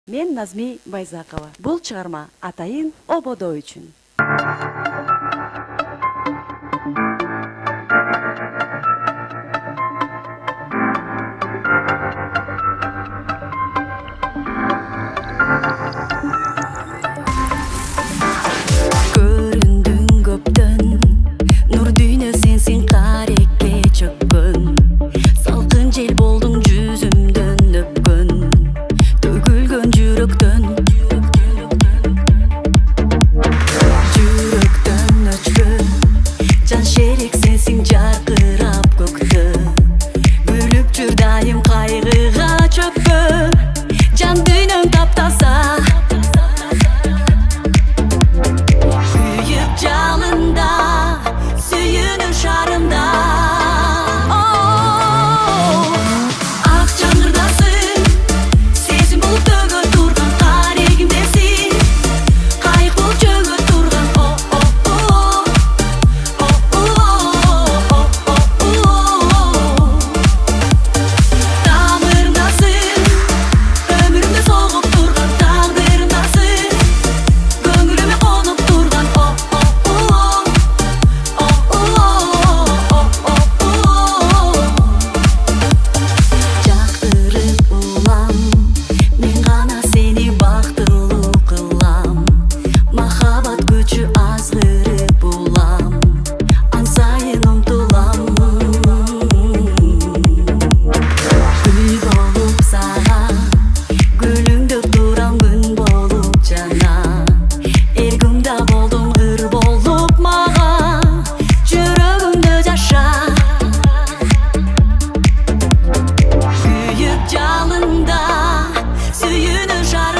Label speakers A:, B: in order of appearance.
A: Мен Назми Байзакова. Бул чыгарма атайын ободо үчүн.
B: Көрүндүң көптөн, нур дүйнө сенсиң карекке чөккөн. Салкын жел болдуң жүзүмдөн өпкөн, төгүлгөн жүрөктөн. Жүрөктөн өчкөн, жан шерек сенсиң жаркырап көктө. Күлүп жүр дайым кайгыга чөккөн, жан дүйнөң таптаса. Жалында, сүйүнүн шарында. Ак жаңырдасың, сезим болуп төгө турган карегимдесин. Кайык болуп жөгө турган тамырындасың, өмүрүмдө согуп турган тагдырымдасың. Көңүлүмө конуп турган жактырып улам, мен гана сени бактылуу кылам. Махабат күчү азгырып улам, ансайын умтулам. Үй болуп сага гүлүңдөп турам, күн болуп жана. Эргимде болдуң ыр болуп мага, жүрөгүмдө жаша. Күйүп жалында, сүйүнүн шары